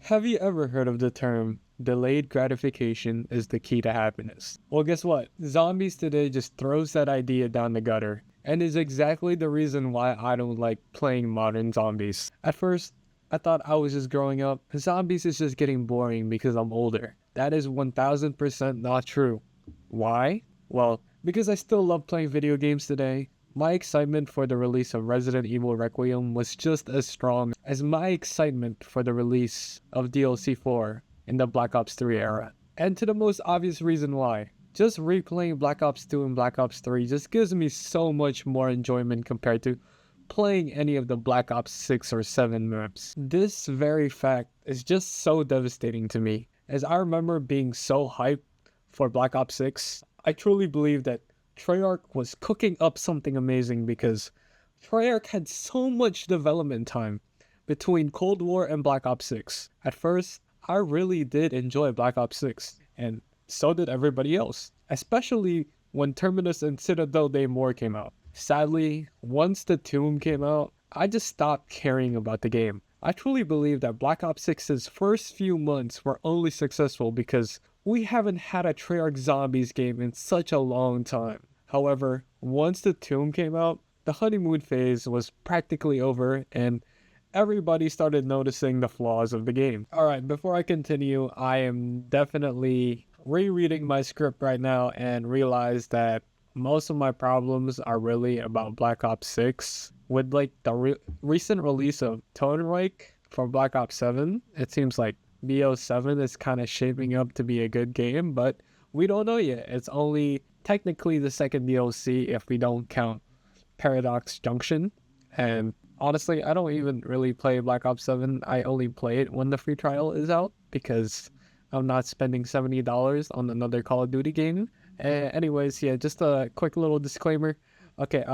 Have you ever heard of the term delayed gratification is the key to happiness? Well, guess what? Zombies today just throws that idea down the gutter and is exactly the reason why I don't like playing modern zombies. At first, I thought I was just growing up. Zombies is just getting boring because I'm older. That is 1000% not true. Why? Well, because I still love playing video games today. My excitement for the release of Resident Evil Requiem was just as strong as my excitement for the release of DLC 4 in the Black Ops 3 era. And to the most obvious reason why. Just replaying Black Ops 2 and Black Ops 3 just gives me so much more enjoyment compared to playing any of the Black Ops 6 or 7 maps. This very fact is just so devastating to me, as I remember being so hyped for Black Ops 6. I truly believe that Treyarch was cooking up something amazing because Treyarch had so much development time between Cold War and Black Ops 6. At first, I really did enjoy Black Ops 6, and so did everybody else, especially when Terminus and Citadel Daymore came out. Sadly, once the Tomb came out, I just stopped caring about the game. I truly believe that Black Ops 6's first few months were only successful because we haven't had a Treyarch Zombies game in such a long time. However, once the Tomb came out, the honeymoon phase was practically over and everybody started noticing the flaws of the game. Alright, before I continue, I am definitely rereading my script right now and realize that most of my problems are really about Black Ops 6. With like the recent release of Totenreich for Black Ops 7, it seems like BO7 is kind of shaping up to be a good game, but we don't know yet. It's only technically the second DLC if we don't count Paradox Junction. And honestly, I don't even really play Black Ops 7. I only play it when the free trial is out because I'm not spending $70 on another Call of Duty game. Anyways, yeah, just a quick little disclaimer. Okay,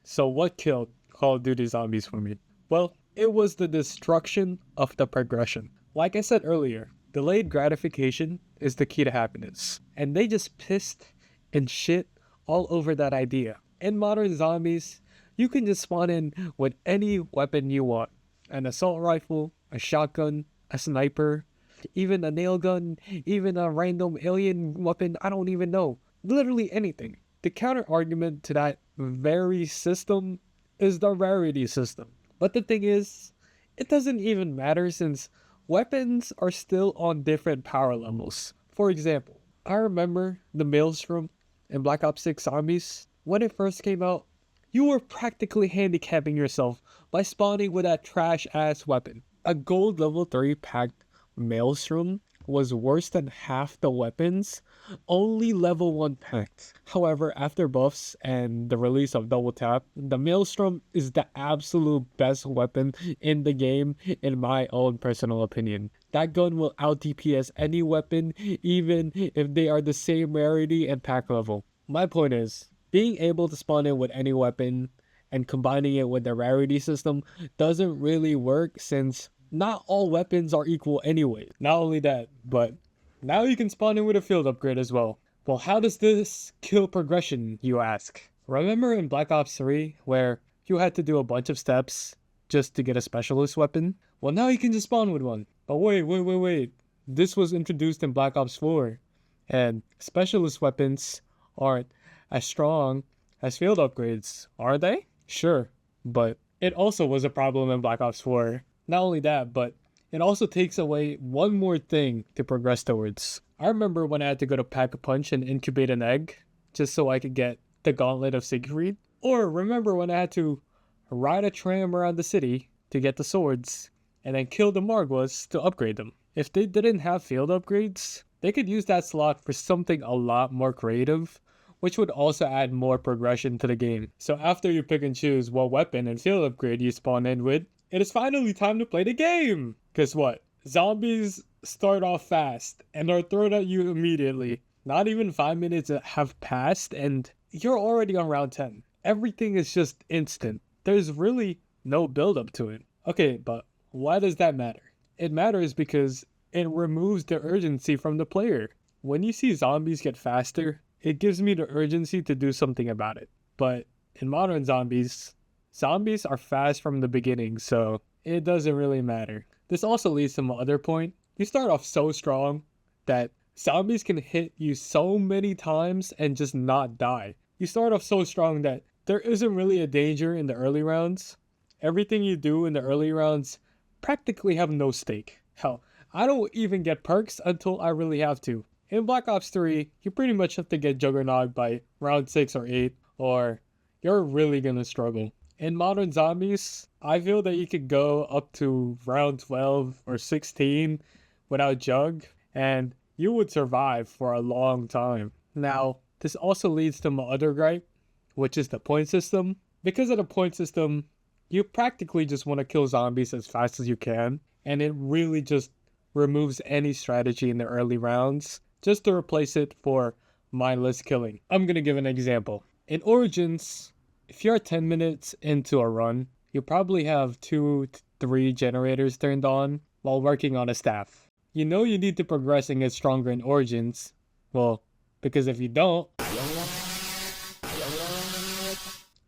so what killed Call of Duty Zombies for me? Well, it was the destruction of the progression. Like I said earlier, delayed gratification is the key to happiness. And they just pissed and shit all over that idea. In modern zombies, you can just spawn in with any weapon you want. An assault rifle, a shotgun, a sniper, even a nail gun, even a random alien weapon, I don't even know. Literally anything. The counter argument to that very system is the rarity system. But the thing is, it doesn't even matter since weapons are still on different power levels. For example, I remember the Maelstrom in Black Ops 6 Zombies. When it first came out, you were practically handicapping yourself by spawning with that trash ass weapon. A gold level 3 packed Maelstrom was worse than half the weapons only level 1 packed. However, after buffs and the release of Double Tap, the Maelstrom is the absolute best weapon in the game in my own personal opinion. That gun will out DPS any weapon even if they are the same rarity and pack level. My point is, being able to spawn in with any weapon and combining it with the rarity system doesn't really work since not all weapons are equal anyway. Not only that, but now you can spawn in with a field upgrade as well. Well, how does this kill progression, you ask? Remember in Black Ops 3 where you had to do a bunch of steps just to get a specialist weapon? Well, now you can just spawn with one. But wait. This was introduced in Black Ops 4, and specialist weapons aren't as strong as field upgrades, are they? Sure, but it also was a problem in Black Ops 4. Not only that, but it also takes away one more thing to progress towards. I remember when I had to go to Pack-a-Punch and incubate an egg just so I could get the Gauntlet of Siegfried. Or remember when I had to ride a tram around the city to get the swords and then kill the Margwas to upgrade them. If they didn't have field upgrades, they could use that slot for something a lot more creative, which would also add more progression to the game. So after you pick and choose what weapon and field upgrade you spawn in with, it is finally time to play the game! Guess what? Zombies start off fast and are thrown at you immediately. Not even 5 minutes have passed and you're already on round 10. Everything is just instant. There's really no build up to it. Okay, but why does that matter? It matters because it removes the urgency from the player. When you see zombies get faster, it gives me the urgency to do something about it. But in modern zombies are fast from the beginning, so it doesn't really matter. This also leads to my other point. You start off so strong that zombies can hit you so many times and just not die. You start off so strong that there isn't really a danger in the early rounds. Everything you do in the early rounds practically have no stake. Hell, I don't even get perks until I really have to. In Black Ops 3, you pretty much have to get Juggernaut by round 6 or 8, or you're really gonna struggle. In Modern Zombies, I feel that you could go up to round 12 or 16 without Jug, and you would survive for a long time. Now, this also leads to my other gripe, which is the point system. Because of the point system, you practically just want to kill zombies as fast as you can, and it really just removes any strategy in the early rounds just to replace it for mindless killing. I'm gonna give an example. In Origins, if you're 10 minutes into a run, you probably have 2 to 3 generators turned on while working on a staff. You know you need to progress and get stronger in Origins. Well, because if you don't,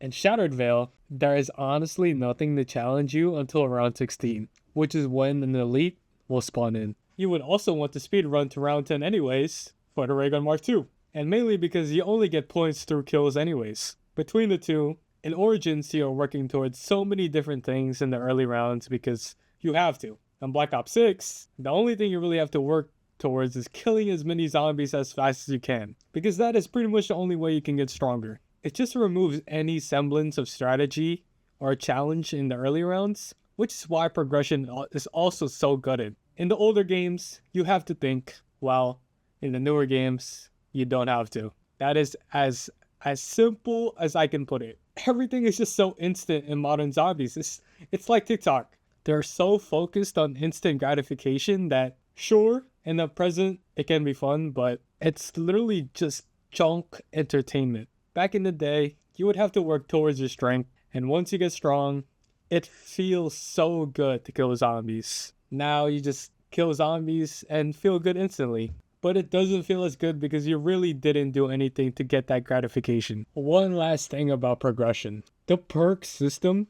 in Shattered Veil, there is honestly nothing to challenge you until round 16, which is when an elite will spawn in. You would also want to speedrun to round 10 anyways for the Raygun Mark II, and mainly because you only get points through kills anyways. Between the two, in Origins you're working towards so many different things in the early rounds because you have to. In Black Ops 6, the only thing you really have to work towards is killing as many zombies as fast as you can, because that is pretty much the only way you can get stronger. It just removes any semblance of strategy or challenge in the early rounds, which is why progression is also so gutted. In the older games, you have to think, while in the newer games, you don't have to. That is as simple as I can put it. Everything is just so instant in Modern Zombies. It's like TikTok. They're so focused on instant gratification that, sure, in the present, it can be fun, but it's literally just junk entertainment. Back in the day, you would have to work towards your strength, and once you get strong, it feels so good to kill zombies. Now you just kill zombies and feel good instantly. But it doesn't feel as good because you really didn't do anything to get that gratification. One last thing about progression. The perk system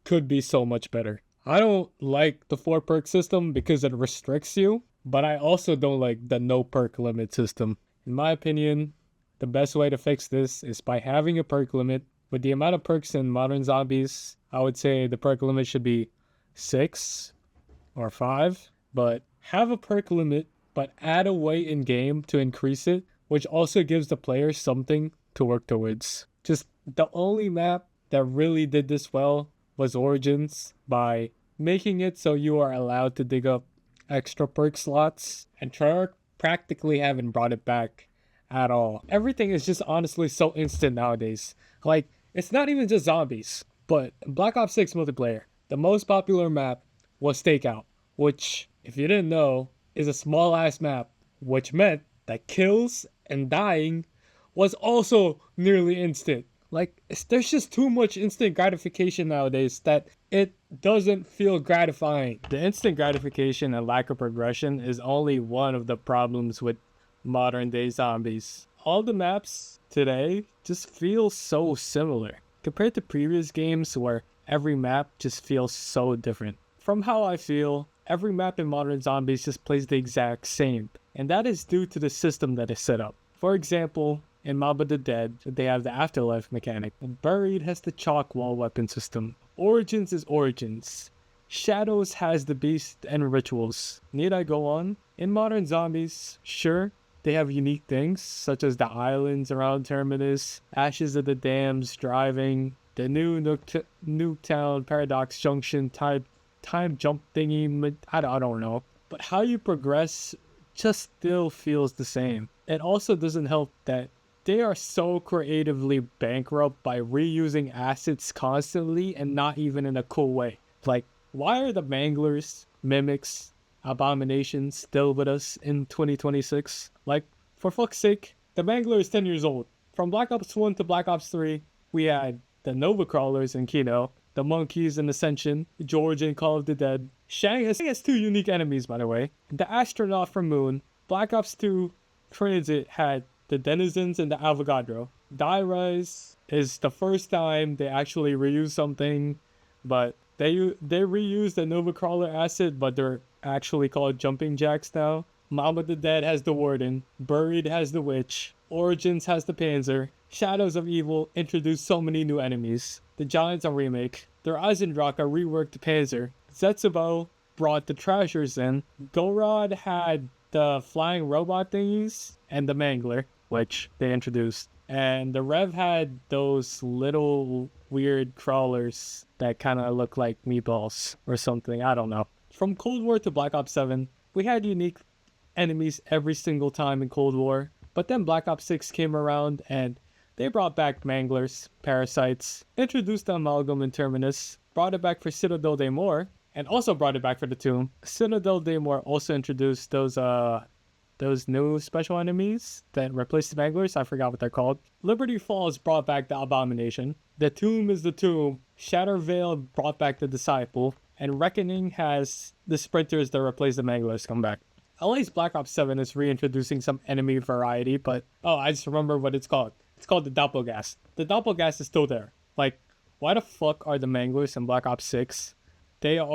could be so much better. I don't like the 4 perk system because it restricts you, but I also don't like the no perk limit system. In my opinion, the best way to fix this is by having a perk limit. With the amount of perks in Modern Zombies, I would say the perk limit should be 6 or 5, but have a perk limit, but add a way in game to increase it, which also gives the player something to work towards. Just the only map that really did this well was Origins, by making it so you are allowed to dig up extra perk slots, and Treyarch practically haven't brought it back at all. Everything is just honestly so instant nowadays. Like, it's not even just zombies, but in Black Ops 6 multiplayer, the most popular map was Stakeout, which, if you didn't know, is a small ass map, which meant that kills and dying was also nearly instant. Like, there's just too much instant gratification nowadays that it doesn't feel gratifying. The instant gratification and lack of progression is only one of the problems with modern day zombies. All the maps today just feel so similar compared to previous games where every map just feels so different. From how I feel, every map in Modern Zombies just plays the exact same, and that is due to the system that is set up. For example, in Mob of the Dead, they have the Afterlife mechanic, and Buried has the chalk wall weapon system. Origins is Origins. Shadows has the Beast and Rituals. Need I go on? In Modern Zombies, sure, they have unique things, such as the islands around Terminus, Ashes of the Dams, driving, the new Nuketown Paradox Junction type time jump thingy, I don't know. But how you progress just still feels the same. It also doesn't help that they are so creatively bankrupt by reusing assets constantly and not even in a cool way. Like, why are the Manglers, Mimics, Abominations still with us in 2026? Like, for fuck's sake, the Mangler is 10 years old. From Black Ops 1 to Black Ops 3, we had the Nova Crawlers in Kino, the Monkeys in Ascension, George in Call of the Dead. Shang has 2 unique enemies, by the way. The Astronaut from Moon. Black Ops 2 Transit had the Denizens and the Avogadro. Die Rise is the first time they actually reuse something, but They reused the Nova Crawler acid, but they're actually called jumping jacks now. Mama the Dead has the Warden, Buried has the Witch, Origins has the Panzer, Shadows of Evil introduced so many new enemies. The Giants a remake, their Eisendrache reworked the Panzer, Zetsubo brought the Trashers in, Gorod had the flying robot thingies, and the Mangler, which they introduced. And the Rev had those little weird crawlers that kind of look like meatballs or something. I don't know. From Cold War to Black Ops 7, we had unique enemies every single time in Cold War. But then Black Ops 6 came around and they brought back Manglers, Parasites, introduced the Amalgam and Terminus, brought it back for Citadel Daymore, and also brought it back for the Tomb. Citadel Daymore also introduced those new special enemies that replaced the Manglers. I forgot what they're called. Liberty Falls brought back the Abomination. The Tomb is the Tomb. Shatter Veil brought back the Disciple. And Reckoning has the Sprinters that replace the Manglers come back. At least Black Ops 7 is reintroducing some enemy variety, but oh, I just remember what it's called. It's called the Doppelgas. The Doppelgas is still there. Like, why the fuck are the Manglers in Black Ops 6? They're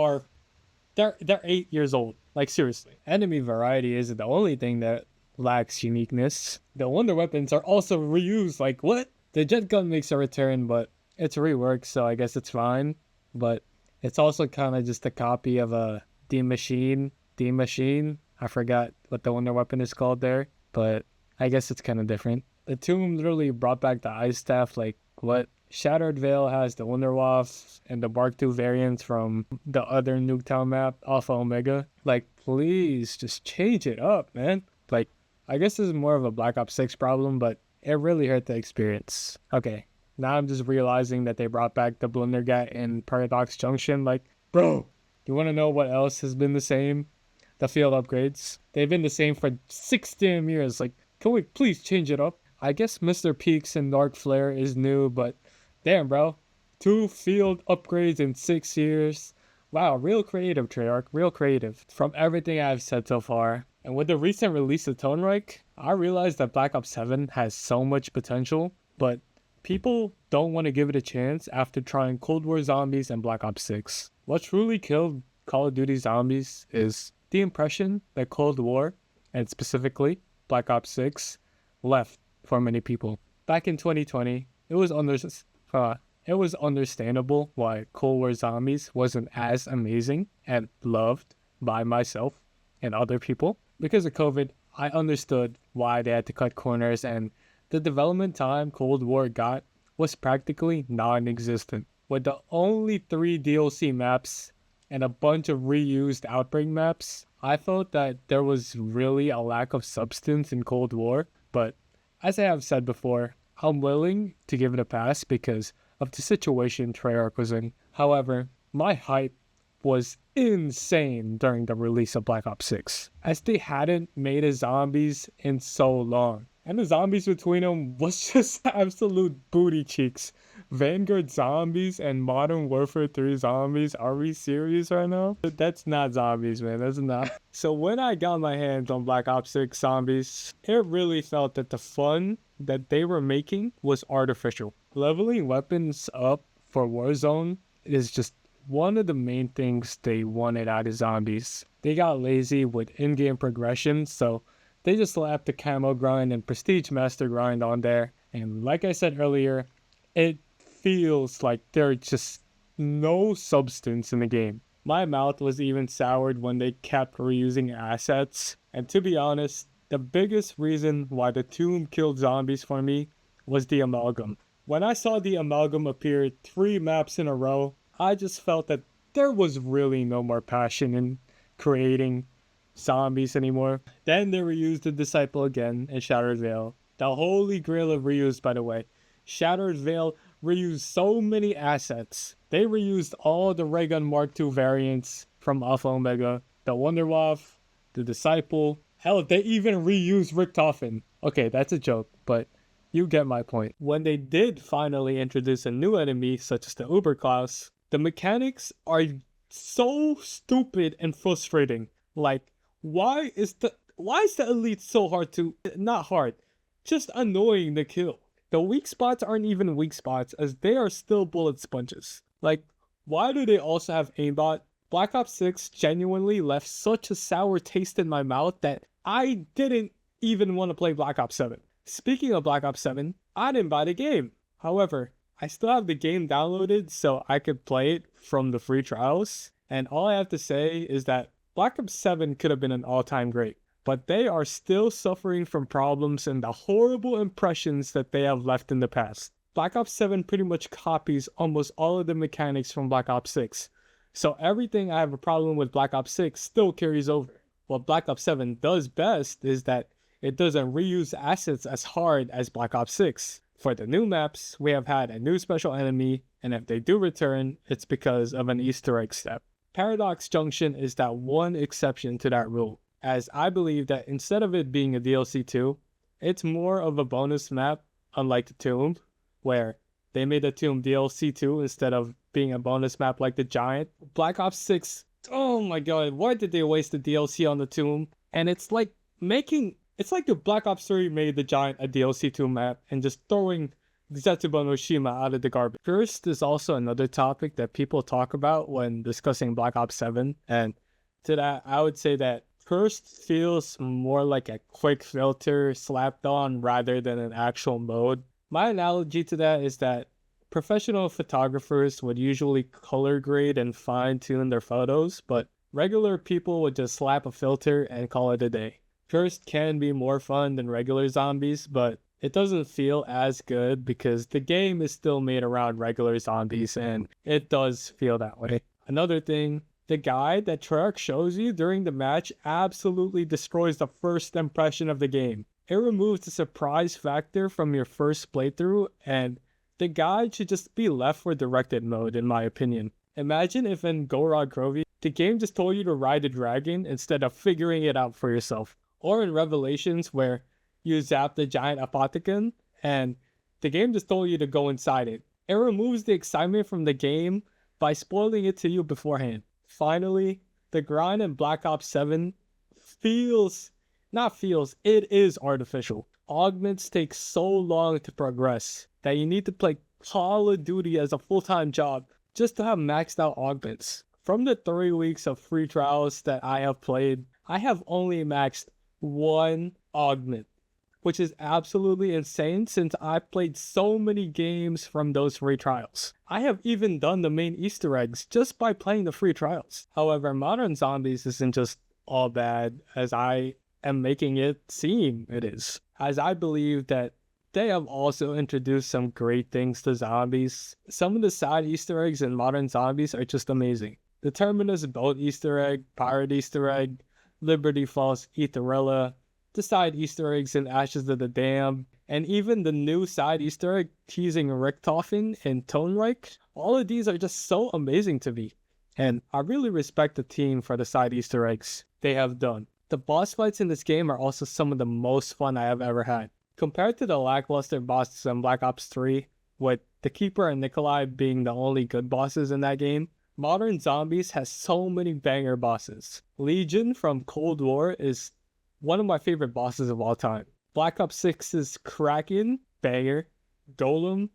8 years old. Like, seriously. Enemy variety isn't the only thing that lacks uniqueness. The wonder weapons are also reused. Like, what? The jet gun makes a return, but it's reworked, so I guess it's fine. But it's also kind of just a copy of a D Machine. I forgot what the wonder weapon is called there, but I guess it's kind of different. The Tomb literally brought back the Ice Staff. Like, what? Shattered Veil has the Wunderwaffe and the Mark II variants from the other Nuketown map, Alpha Omega. Like, please, just change it up, man. Like, I guess this is more of a Black Ops 6 problem, but it really hurt the experience. Okay, now I'm just realizing that they brought back the Blundergat in Paradox Junction. Like, bro, you want to know what else has been the same? The field upgrades. They've been the same for 6 damn years. Like, can we please change it up? I guess Mr. Peaks and Dark Flare is new, but damn, bro. 2 field upgrades in 6 years. Wow, real creative, Treyarch. Real creative. From everything I've said so far. And with the recent release of Tonereich, I realized that Black Ops 7 has so much potential, but people don't want to give it a chance after trying Cold War Zombies and Black Ops 6. What truly killed Call of Duty Zombies is the impression that Cold War, and specifically Black Ops 6, left for many people. Back in 2020, it was understandable why Cold War Zombies wasn't as amazing and loved by myself and other people. Because of COVID, I understood why they had to cut corners, and the development time Cold War got was practically non-existent. With the only 3 DLC maps and a bunch of reused Outbreak maps, I felt that there was really a lack of substance in Cold War. But as I have said before, I'm willing to give it a pass because of the situation Treyarch was in. However, my hype was insane during the release of Black Ops 6, as they hadn't made a zombies in so long. And the zombies between them was just absolute booty cheeks. Vanguard zombies and Modern Warfare 3 zombies. Are we serious right now? That's not zombies, man. That's not. So when I got my hands on Black Ops 6 zombies, it really felt that the fun that they were making was artificial. Leveling weapons up for Warzone is just one of the main things they wanted out of zombies. They got lazy with in-game progression, so they just slapped the camo grind and prestige master grind on there. And like I said earlier, it feels like there's just no substance in the game. My mouth was even soured when they kept reusing assets. And to be honest, the biggest reason why the Tomb killed zombies for me was the Amalgam. When I saw the Amalgam appear 3 maps in a row, I just felt that there was really no more passion in creating zombies anymore. Then they reused the Disciple again in Shattered Veil. The holy grail of reuse, by the way. Shattered Veil reused so many assets. They reused all the Ray Gun Mark II variants from Alpha Omega, the Wunderwaffe, the Disciple. Hell, they even reused Richtofen. Okay, that's a joke, but you get my point. When they did finally introduce a new enemy, such as the Uberklaus, the mechanics are so stupid and frustrating. Like, why is the elite so hard to... Not hard, just annoying to kill. The weak spots aren't even weak spots, as they are still bullet sponges. Like, Why do they also have aimbot? Black Ops 6 genuinely left such a sour taste in my mouth that I didn't even want to play Black Ops 7. Speaking of Black Ops 7, I didn't buy the game. However, I still have the game downloaded so I could play it from the free trials. And all I have to say is that Black Ops 7 could have been an all-time great, but they are still suffering from problems and the horrible impressions that they have left in the past. Black Ops 7 pretty much copies almost all of the mechanics from Black Ops 6. So everything I have a problem with Black Ops 6 still carries over. What Black Ops 7 does best is that it doesn't reuse assets as hard as Black Ops 6. For the new maps, we have had a new special enemy, and if they do return, it's because of an Easter egg step. Paradox Junction is that one exception to that rule, as I believe that instead of it being a DLC 2, it's more of a bonus map, unlike the Tomb, where they made the Tomb DLC 2 instead of being a bonus map like the Giant. Black Ops 6, oh my god, why did they waste the DLC on the Tomb? And it's like the Black Ops 3 made the Giant a DLC 2 map and just throwing Zetsubo no Shima out of the garbage. Cursed is also another topic that people talk about when discussing Black Ops 7, and to that I would say that Cursed feels more like a quick filter slapped on rather than an actual mode. My analogy to that is that professional photographers would usually color grade and fine tune their photos, but regular people would just slap a filter and call it a day. Cursed can be more fun than regular zombies, but it doesn't feel as good because the game is still made around regular zombies and it does feel that way. Another thing, the guide that Treyarch shows you during the match absolutely destroys the first impression of the game. It removes the surprise factor from your first playthrough, and the guide should just be left for directed mode in my opinion. Imagine if in Gorod Krovi, the game just told you to ride a dragon instead of figuring it out for yourself. Or in Revelations where you zap the giant apothecon and the game just told you to go inside it. It removes the excitement from the game by spoiling it to you beforehand. Finally, the grind in Black Ops 7 it is artificial. Augments take so long to progress that you need to play Call of Duty as a full-time job just to have maxed out augments. From the 3 weeks of free trials that I have played, I have only maxed one augment, which is absolutely insane since I played so many games from those free trials. I have even done the main Easter eggs just by playing the free trials. However, Modern Zombies isn't just all bad as I am making it seem it is, as I believe that they have also introduced some great things to zombies. Some of the side Easter eggs in Modern Zombies are just amazing. The Terminus Boat Easter egg, Pirate Easter egg, Liberty Falls Etherella, the side Easter eggs in Ashes of the Dam, and even the new side Easter egg teasing Richtofen and Tonreich. All of these are just so amazing to me, and I really respect the team for the side Easter eggs they have done. The boss fights in this game are also some of the most fun I have ever had. Compared to the lackluster bosses in Black Ops 3, with the Keeper and Nikolai being the only good bosses in that game, Modern Zombies has so many banger bosses. Legion from Cold War is one of my favorite bosses of all time. Black Ops 6's Kraken, banger. Golem,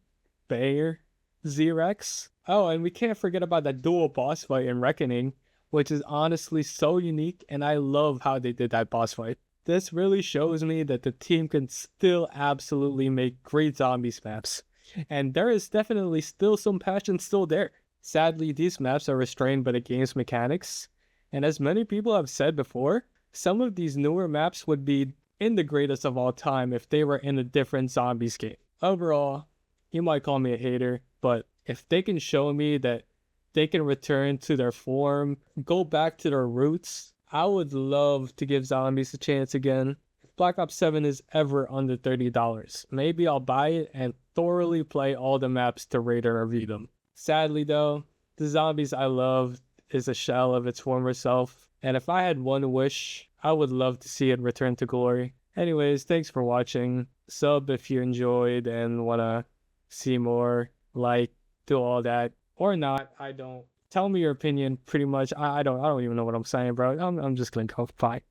banger. Xerex. Oh, and we can't forget about that dual boss fight in Reckoning, which is honestly so unique, and I love how they did that boss fight. This really shows me that the team can still absolutely make great zombies maps, and there is definitely still some passion still there. Sadly, these maps are restrained by the game's mechanics, and as many people have said before, some of these newer maps would be in the greatest of all time if they were in a different zombies game. Overall, you might call me a hater, but if they can show me that they can return to their form, go back to their roots, I would love to give zombies a chance again. If Black Ops 7 is ever under $30, maybe I'll buy it and thoroughly play all the maps to rate and review them. Sadly though, the zombies I love is a shell of its former self, and if I had one wish, I would love to see it return to glory. Anyways, thanks for watching. Sub if you enjoyed and wanna see more, like, do all that. Or not, I don't. Tell me your opinion pretty much. I don't even know what I'm saying, bro. I'm just gonna go. Bye.